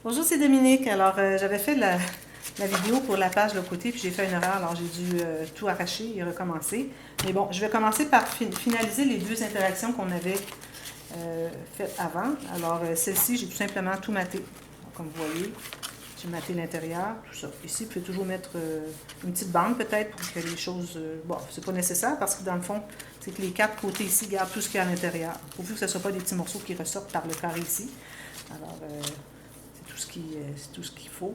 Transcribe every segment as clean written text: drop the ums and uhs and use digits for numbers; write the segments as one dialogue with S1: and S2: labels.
S1: Bonjour, c'est Dominique. Alors, j'avais fait la vidéo pour la page de l'autre côté, puis j'ai fait une erreur, alors j'ai dû tout arracher et recommencer. Mais bon, je vais commencer par finaliser les deux interactions qu'on avait faites avant. Alors, celle-ci, j'ai tout simplement tout maté. Alors, comme vous voyez, j'ai maté l'intérieur, tout ça. Ici, vous pouvez toujours mettre une petite bande peut-être pour que les choses... bon, c'est pas nécessaire parce que dans le fond, c'est que les quatre côtés ici gardent tout ce qu'il y a à l'intérieur. Pourvu que ce ne soit pas des petits morceaux qui ressortent par le carré ici. Alors, c'est tout ce qu'il faut.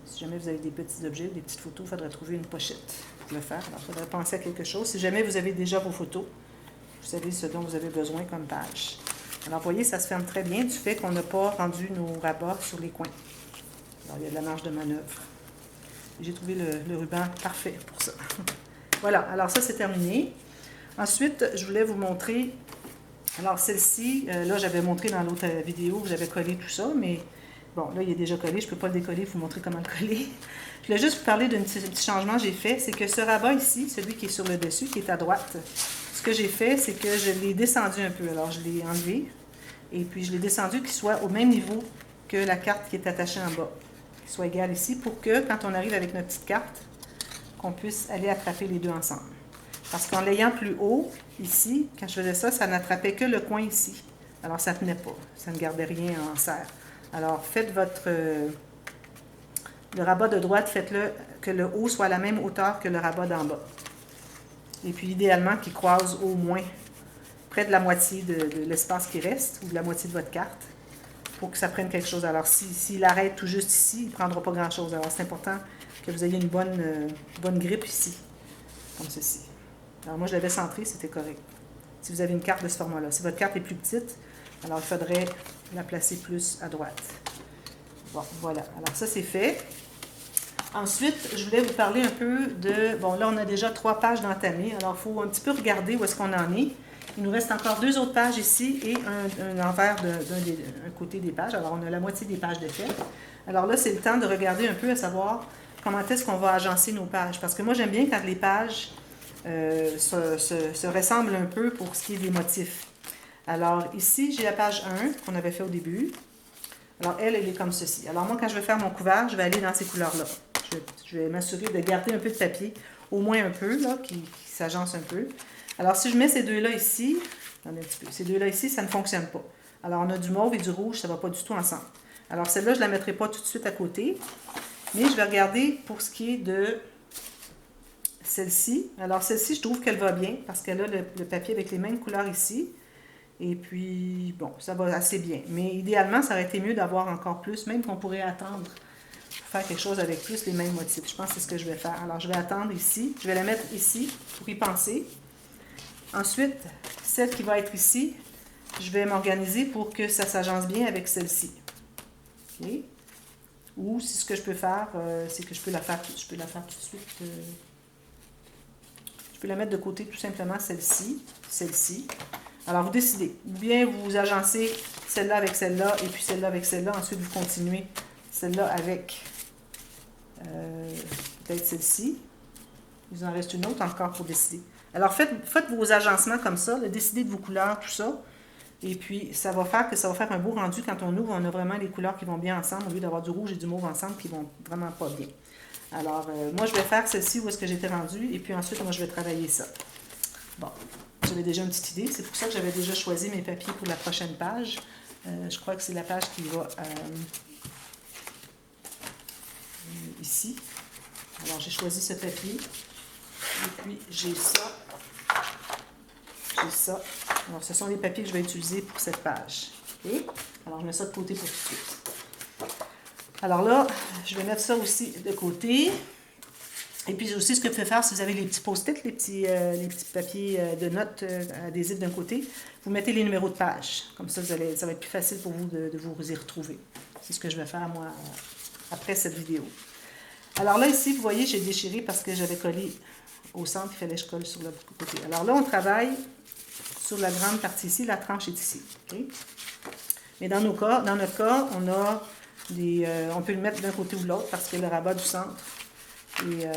S1: Si jamais vous avez des petits objets, des petites photos, il faudrait trouver une pochette pour le faire. Alors, il faudrait penser à quelque chose. Si jamais vous avez déjà vos photos, vous savez ce dont vous avez besoin comme page. Alors, vous voyez, ça se ferme très bien du fait qu'on n'a pas rendu nos rabats sur les coins. Alors, il y a de la marge de manœuvre. J'ai trouvé le ruban parfait pour ça. Voilà, alors ça, c'est terminé. Ensuite, je voulais vous montrer... Alors, celle-ci, là, j'avais montré dans l'autre vidéo, j'avais collé tout ça, mais... Bon, là, il est déjà collé. Je ne peux pas le décoller, vous montrer comment le coller. Je voulais juste vous parler d'un petit changement que j'ai fait. C'est que ce rabat ici, celui qui est sur le dessus, qui est à droite, ce que j'ai fait, c'est que je l'ai descendu un peu. Alors, je l'ai enlevé. Et puis, je l'ai descendu qu'il soit au même niveau que la carte qui est attachée en bas. Qu'il soit égal ici pour que, quand on arrive avec notre petite carte, qu'on puisse aller attraper les deux ensemble. Parce qu'en l'ayant plus haut, ici, quand je faisais ça, ça n'attrapait que le coin ici. Alors, ça ne tenait pas. Ça ne gardait rien en serre. Alors, faites le rabat de droite, faites-le que le haut soit à la même hauteur que le rabat d'en bas. Et puis, idéalement, qu'il croise au moins près de la moitié de l'espace qui reste, ou de la moitié de votre carte, pour que ça prenne quelque chose. Alors, s'il arrête tout juste ici, il ne prendra pas grand-chose. Alors, c'est important que vous ayez une bonne grippe ici, comme ceci. Alors, moi, je l'avais centré, c'était correct. Si vous avez une carte de ce format-là. Si votre carte est plus petite, alors il faudrait la placer plus à droite. Bon, voilà. Alors ça, c'est fait. Ensuite, je voulais vous parler un peu de... Bon, là, on a déjà 3 pages d'entamées. Alors, il faut un petit peu regarder où est-ce qu'on en est. Il nous reste encore 2 autres pages ici et un envers d'un côté des pages. Alors, on a la moitié des pages de fait. Alors là, c'est le temps de regarder un peu à savoir comment est-ce qu'on va agencer nos pages. Parce que moi, j'aime bien quand les pages se ressemblent un peu pour ce qui est des motifs. Alors, ici, j'ai la page 1 qu'on avait fait au début. Alors, elle est comme ceci. Alors, moi, quand je vais faire mon couvert, je vais aller dans ces couleurs-là. Je vais m'assurer de garder un peu de papier, au moins un peu, là, qui s'agence un peu. Alors, si je mets ces deux-là ici, attendez un petit peu, ces deux-là ici, ça ne fonctionne pas. Alors, on a du mauve et du rouge, ça ne va pas du tout ensemble. Alors, celle-là, je ne la mettrai pas tout de suite à côté, mais je vais regarder pour ce qui est de celle-ci. Alors, celle-ci, je trouve qu'elle va bien, parce qu'elle a le papier avec les mêmes couleurs ici. Et puis, bon, ça va assez bien. Mais idéalement, ça aurait été mieux d'avoir encore plus, même qu'on pourrait attendre pour faire quelque chose avec plus les mêmes motifs. Je pense que c'est ce que je vais faire. Alors, je vais attendre ici. Je vais la mettre ici pour y penser. Ensuite, celle qui va être ici, je vais m'organiser pour que ça s'agence bien avec celle-ci. OK? Ou si ce que je peux faire, c'est que je peux la faire tout de suite. Je peux la mettre de côté tout simplement, celle-ci, celle-ci. Alors, vous décidez. Ou bien vous agencez celle-là avec celle-là et puis celle-là avec celle-là. Ensuite, vous continuez celle-là avec peut-être celle-ci. Il vous en reste une autre encore pour décider. Alors, faites vos agencements comme ça. Décidez de vos couleurs, tout ça. Et puis, ça va faire un beau rendu. Quand on ouvre, on a vraiment les couleurs qui vont bien ensemble au lieu d'avoir du rouge et du mauve ensemble qui vont vraiment pas bien. Alors, moi, je vais faire celle-ci où est-ce que j'étais rendue. Et puis ensuite, moi, je vais travailler ça. Bon. J'avais déjà une petite idée. C'est pour ça que j'avais déjà choisi mes papiers pour la prochaine page. Je crois que c'est la page qui va ici. Alors, j'ai choisi ce papier. Et puis, j'ai ça. J'ai ça. Alors, ce sont les papiers que je vais utiliser pour cette page. OK? Alors, je mets ça de côté pour tout de suite. Alors là, je vais mettre ça aussi de côté. Et puis aussi, ce que vous pouvez faire, si vous avez les petits post-it, les petits papiers de notes adhésifs d'un côté, vous mettez les numéros de page. Comme ça, ça va être plus facile pour vous de vous y retrouver. C'est ce que je vais faire, moi, après cette vidéo. Alors là, ici, vous voyez, j'ai déchiré parce que j'avais collé au centre, il fallait que je colle sur le côté. Alors là, on travaille sur la grande partie ici, la tranche est ici. Okay? Mais dans notre cas, on a on peut le mettre d'un côté ou de l'autre parce que le rabat du centre et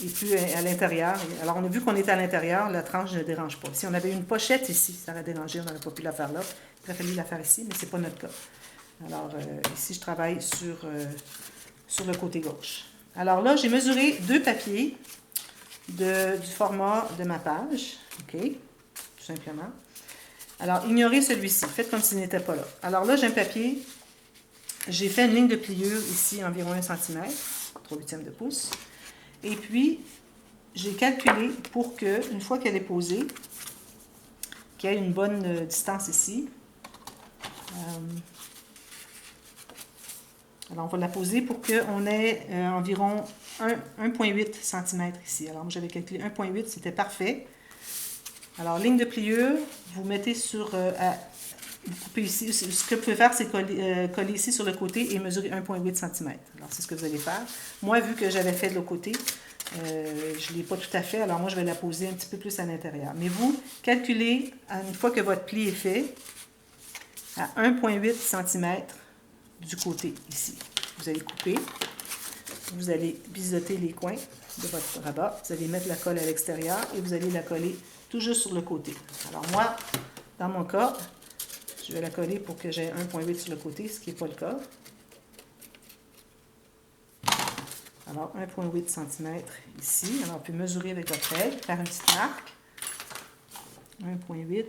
S1: plus à l'intérieur. Alors, on a vu qu'on est à l'intérieur, la tranche ne dérange pas. Si on avait une pochette ici, ça aurait dérangé, on n'aurait pas pu la faire là. aurait fallu la faire ici, mais ce n'est pas notre cas. Alors, ici, je travaille sur le côté gauche. Alors là, j'ai mesuré 2 papiers du format de ma page. OK, tout simplement. Alors, ignorez celui-ci. Faites comme s'il n'était pas là. Alors là, j'ai un papier. J'ai fait une ligne de pliure ici, environ 1 cm, 3/8 de pouce. Et puis, j'ai calculé pour que, une fois qu'elle est posée, qu'il y ait une bonne distance ici. Alors, on va la poser pour qu'on ait environ 1,8 cm ici. Alors, moi, j'avais calculé 1,8, c'était parfait. Alors, ligne de pliure, vous mettez sur... vous coupez ici. Ce que vous pouvez faire, c'est coller ici sur le côté et mesurer 1,8 cm. Alors, c'est ce que vous allez faire. Moi, vu que j'avais fait de l'autre côté, je ne l'ai pas tout à fait. Alors, moi, je vais la poser un petit peu plus à l'intérieur. Mais vous, calculez, une fois que votre pli est fait, à 1,8 cm du côté ici. Vous allez couper, vous allez biseauter les coins de votre rabat, vous allez mettre la colle à l'extérieur et vous allez la coller tout juste sur le côté. Alors moi, dans mon cas, je vais la coller pour que j'ai 1,8 sur le côté, ce qui n'est pas le cas. Alors 1,8 cm ici. Alors on peut mesurer avec votre règle, faire une petite marque. 1,8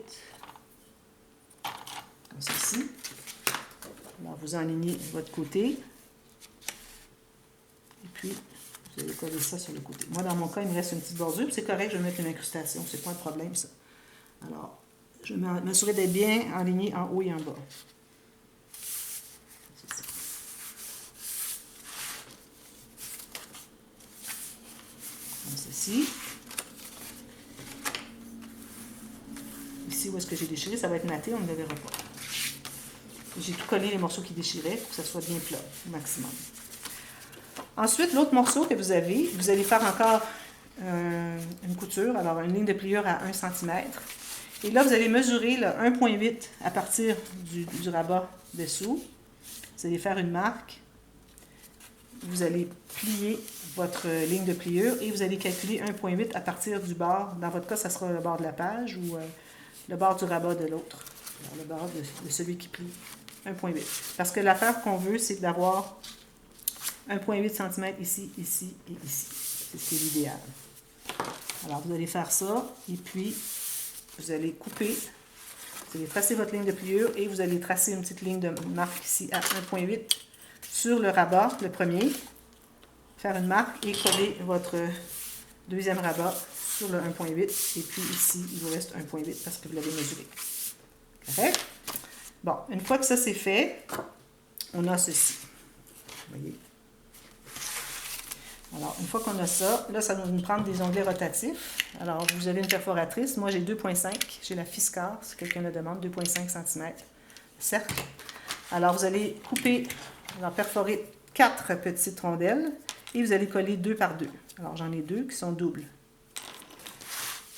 S1: comme ceci. Alors, vous enlignez votre côté. Et puis, vous allez coller ça sur le côté. Moi, dans mon cas, il me reste une petite bordure. C'est correct, je vais mettre une incrustation. C'est pas un problème, ça. Alors, je vais m'assurer d'être bien enligné en haut et en bas. Comme ceci. Ici, où est-ce que j'ai déchiré, ça va être maté, on ne le verra pas. J'ai tout collé les morceaux qui déchiraient pour que ça soit bien plat au maximum. Ensuite, l'autre morceau que vous allez faire encore une couture, alors une ligne de pliure à 1 cm. Et là, vous allez mesurer le 1,8 à partir du rabat dessous. Vous allez faire une marque. Vous allez plier votre ligne de pliure et vous allez calculer 1,8 à partir du bord. Dans votre cas, ça sera le bord de la page ou le bord du rabat de l'autre. Le bord de celui qui plie. 1,8. Parce que l'affaire qu'on veut, c'est d'avoir 1,8 cm ici, ici et ici. C'est ce qui est l'idéal. Alors, vous allez faire ça et puis vous allez couper. Vous allez tracer votre ligne de pliure et vous allez tracer une petite ligne de marque ici à 1,8 sur le rabat, le premier. Faire une marque et coller votre deuxième rabat sur le 1,8. Et puis ici, il vous reste 1,8 parce que vous l'avez mesuré. Correct? Bon, une fois que ça c'est fait, on a ceci. Vous voyez? Alors, une fois qu'on a ça, là, ça va nous prendre des onglets rotatifs. Alors, vous avez une perforatrice. Moi, j'ai 2,5. J'ai la Fiskars, si quelqu'un le demande, 2,5 cm. Cercle. Alors, vous allez couper, alors perforer 4 petites rondelles et vous allez coller 2 par 2. Alors, j'en ai 2 qui sont doubles.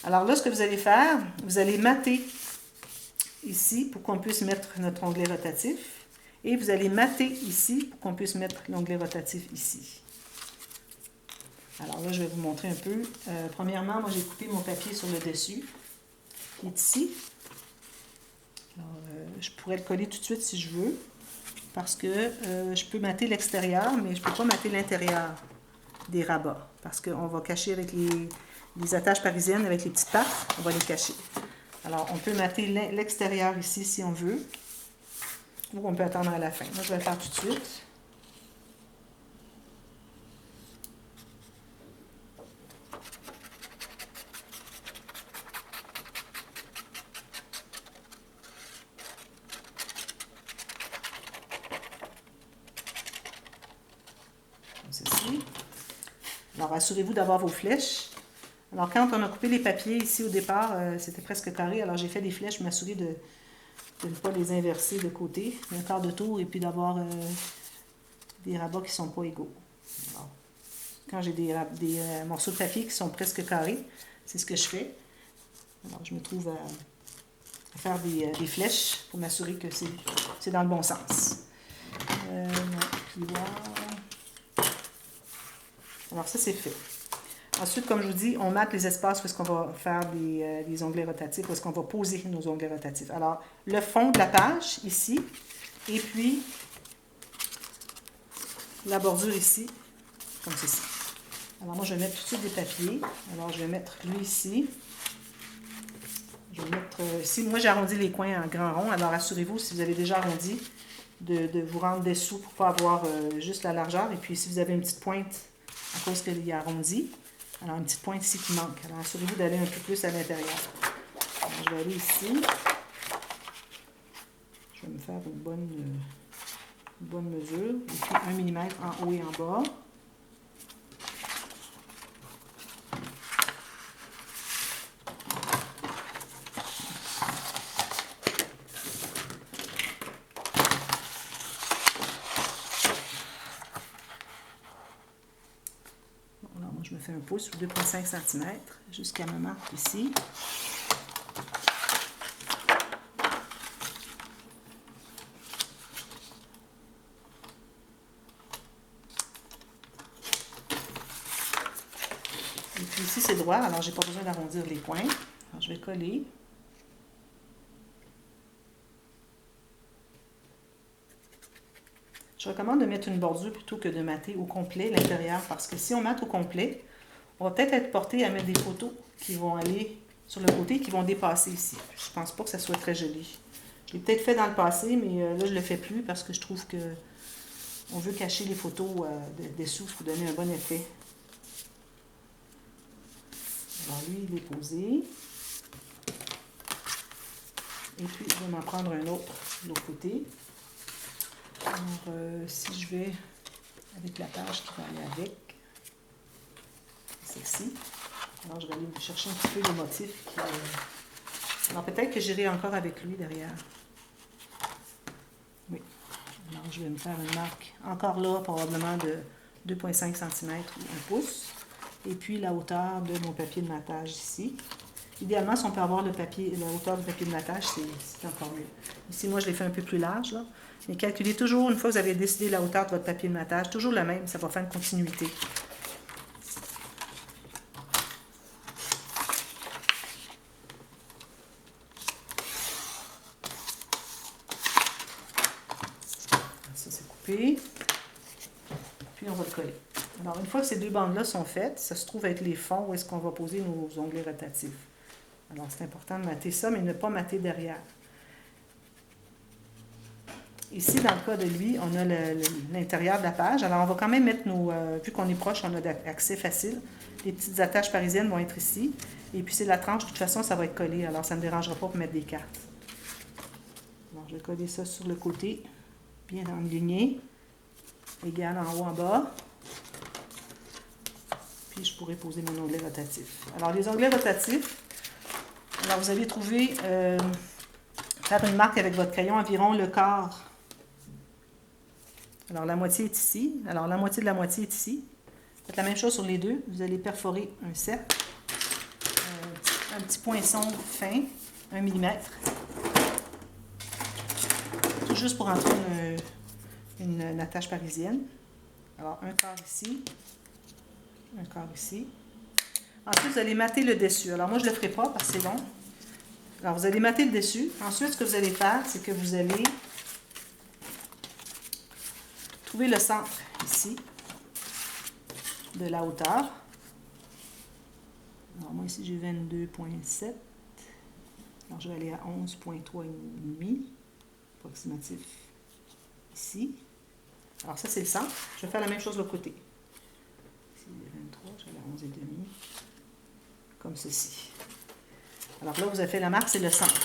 S1: Alors là, ce que vous allez faire, vous allez mater ici pour qu'on puisse mettre notre onglet rotatif. Et vous allez mater ici pour qu'on puisse mettre l'onglet rotatif ici. Alors là, je vais vous montrer un peu. Premièrement, moi, j'ai coupé mon papier sur le dessus, qui est ici. Alors, je pourrais le coller tout de suite si je veux, parce que je peux mater l'extérieur, mais je ne peux pas mater l'intérieur des rabats, parce qu'on va cacher avec les attaches parisiennes, avec les petites pattes, on va les cacher. Alors, on peut mater l'extérieur ici si on veut, ou on peut attendre à la fin. Moi, je vais le faire tout de suite. Ceci. Alors, assurez-vous d'avoir vos flèches. Alors, quand on a coupé les papiers ici au départ, c'était presque carré. Alors, j'ai fait des flèches, je m'assurer de ne pas les inverser de côté, un quart de tour, et puis d'avoir des rabats qui ne sont pas égaux. Alors, quand j'ai des morceaux de papier qui sont presque carrés, c'est ce que je fais. Alors, je me trouve à faire des flèches pour m'assurer que c'est dans le bon sens. Puis voilà. Alors, ça, c'est fait. Ensuite, comme je vous dis, on mate les espaces où est-ce qu'on va faire des onglets rotatifs, où est-ce qu'on va poser nos onglets rotatifs. Alors, le fond de la page, ici, et puis la bordure ici, comme ceci. Alors, moi, je vais mettre tout de suite des papiers. Alors, je vais mettre lui ici. Je vais mettre ici. Moi, j'ai arrondi les coins en grand rond. Alors, assurez-vous, si vous avez déjà arrondi, de vous rendre dessous pour ne pas avoir juste la largeur. Et puis, si vous avez une petite pointe à cause qu'il est arrondi, alors une petite pointe ici qui manque. Alors, assurez-vous d'aller un peu plus à l'intérieur. Je vais aller ici. Je vais me faire une bonne mesure. Et puis, 1 mm en haut et en bas. Je me fais un pouce ou 2,5 cm jusqu'à ma marque ici. Et puis ici, c'est droit, alors j'ai pas besoin d'arrondir les coins. Alors, je vais coller. Je recommande de mettre une bordure plutôt que de mater au complet l'intérieur, parce que si on mate au complet, on va peut-être être porté à mettre des photos qui vont aller sur le côté et qui vont dépasser ici. Je ne pense pas que ça soit très joli. Je l'ai peut-être fait dans le passé, mais là, je ne le fais plus parce que je trouve que on veut cacher les photos dessous pour donner un bon effet. Alors, lui, il est posé. Et puis, je vais m'en prendre un autre de l'autre côté. Alors, si je vais avec la page qui va aller avec, celle-ci. Alors, je vais aller chercher un petit peu le motif. Alors, peut-être que j'irai encore avec lui derrière. Oui. Alors, je vais me faire une marque encore là, probablement de 2,5 cm ou 1 pouce. Et puis, la hauteur de mon papier de matage ici. Idéalement, si on peut avoir la hauteur du papier de matage, c'est encore mieux. Ici, moi, je l'ai fait un peu plus large, là. Mais calculez toujours, une fois que vous avez décidé la hauteur de votre papier de matage, toujours la même, ça va faire une continuité. Ça, c'est coupé. Puis, on va le coller. Alors, une fois que ces deux bandes-là sont faites, ça se trouve être les fonds où est-ce qu'on va poser nos onglets rotatifs. Alors, c'est important de mater ça, mais ne pas mater derrière. Ici, dans le cas de lui, on a l'intérieur de la page. Alors, on va quand même mettre vu qu'on est proche, on a d'accès facile. Les petites attaches parisiennes vont être ici. Et puis, c'est la tranche. De toute façon, ça va être collé. Alors, ça ne me dérangera pas pour mettre des cartes. Alors, je vais coller ça sur le côté, bien enligné. Égal en haut, en bas. Puis, je pourrais poser mon onglet rotatif. Alors, les onglets rotatifs, alors, vous allez trouver, faire une marque avec votre crayon environ le quart. Alors, la moitié est ici. Alors, la moitié de la moitié est ici. Faites la même chose sur les deux. Vous allez perforer un cercle. Un petit poinçon fin, 1 mm. Tout juste pour entrer une attache parisienne. Alors, un quart ici. Un quart ici. Ensuite, vous allez mater le dessus. Alors, moi, je ne le ferai pas parce que c'est long. Alors, vous allez mater le dessus. Ensuite, ce que vous allez faire, c'est que vous allez trouver le centre ici de la hauteur. Alors, moi, ici, j'ai 22,7. Alors, je vais aller à 11,3,5 approximatif ici. Alors, ça, c'est le centre. Je vais faire la même chose de l'autre côté. Ici, j'ai 23, je vais aller à 11,5. Comme ceci. Alors là, vous avez fait la marque, c'est le centre.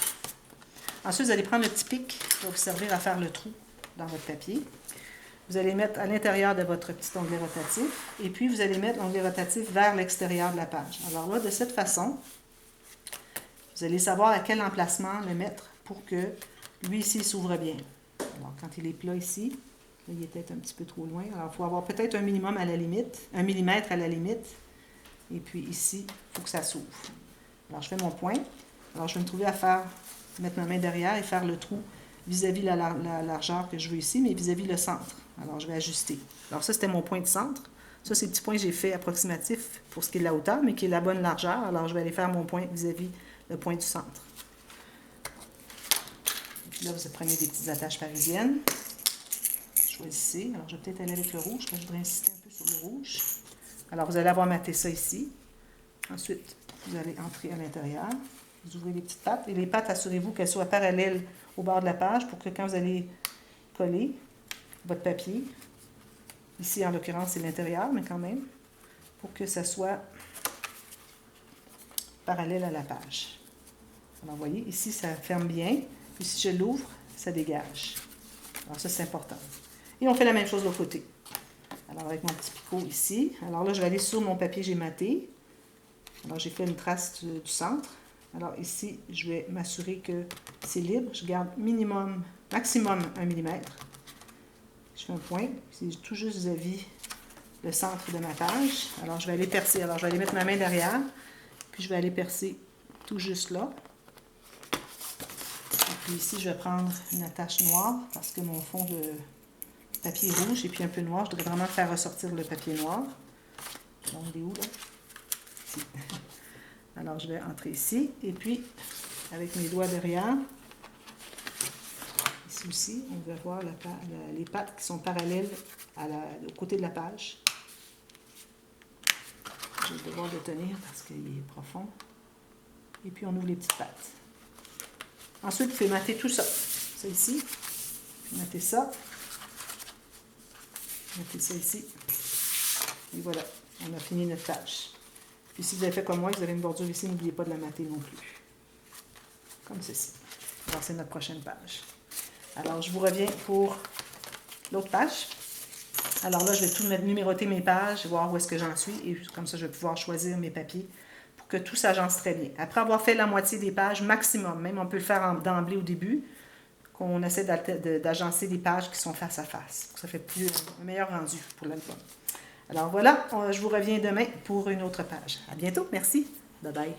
S1: Ensuite, vous allez prendre le petit pic qui va vous servir à faire le trou dans votre papier. Vous allez mettre à l'intérieur de votre petit onglet rotatif et puis vous allez mettre l'onglet rotatif vers l'extérieur de la page. Alors là, de cette façon, vous allez savoir à quel emplacement le mettre pour que lui ici s'ouvre bien. Alors, quand il est plat ici, là, il est peut-être un petit peu trop loin. Alors, il faut avoir peut-être un minimum à la limite, 1 mm à la limite. Et puis ici, il faut que ça s'ouvre. Alors, je fais mon point. Alors, je vais me trouver à mettre ma main derrière et faire le trou vis-à-vis la largeur que je veux ici, mais vis-à-vis le centre. Alors, je vais ajuster. Alors, ça, c'était mon point de centre. Ça, ces petits points, j'ai fait approximatif pour ce qui est de la hauteur, mais qui est la bonne largeur. Alors, je vais aller faire mon point vis-à-vis le point du centre. Et puis là, vous prenez des petites attaches parisiennes. Choisissez. Alors, je vais peut-être aller avec le rouge, parce que je voudrais insister un peu sur le rouge. Alors, vous allez avoir maté ça ici. Ensuite, vous allez entrer à l'intérieur. Vous ouvrez les petites pattes. Et les pattes, assurez-vous qu'elles soient parallèles au bord de la page pour que quand vous allez coller votre papier, ici, en l'occurrence, c'est l'intérieur, mais quand même, pour que ça soit parallèle à la page. Alors, vous voyez, ici, ça ferme bien. Puis, si je l'ouvre, ça dégage. Alors, ça, c'est important. Et on fait la même chose de l'autre côté. Alors, avec mon petit picot ici. Alors là, je vais aller sur mon papier que j'ai maté. Alors, j'ai fait une trace du centre. Alors, ici, je vais m'assurer que c'est libre. Je garde maximum 1 mm. Je fais un point. C'est tout juste vis-à-vis le centre de ma page. Alors, je vais aller percer. Alors, je vais aller mettre ma main derrière. Puis, je vais aller percer tout juste là. Et puis ici, je vais prendre une attache noire parce que mon fond de papier est rouge et puis un peu noir. Je voudrais vraiment faire ressortir le papier noir. Donc, il est où, là? Ici. Alors, je vais entrer ici. Et puis, avec mes doigts derrière, ici aussi, on va voir les pattes qui sont parallèles au côté de la page. Je vais devoir le tenir parce qu'il est profond. Et puis, on ouvre les petites pattes. Ensuite, vous pouvez mater tout ça. Ça ici. Puis mater ça. Mater ça ici. Et voilà, on a fini notre tâche. Puis si vous avez fait comme moi, vous avez une bordure ici, n'oubliez pas de la mater non plus. Comme ceci. Alors, c'est notre prochaine page. Alors, je vous reviens pour l'autre page. Alors là, je vais tout numéroter mes pages, voir où est-ce que j'en suis. Et comme ça, je vais pouvoir choisir mes papiers pour que tout s'agence très bien. Après avoir fait la moitié des pages, maximum, même on peut le faire d'emblée au début, qu'on essaie d'agencer des pages qui sont face à face. Ça fait un meilleur rendu pour l'album. Alors voilà, je vous reviens demain pour une autre page. À bientôt, merci. Bye bye.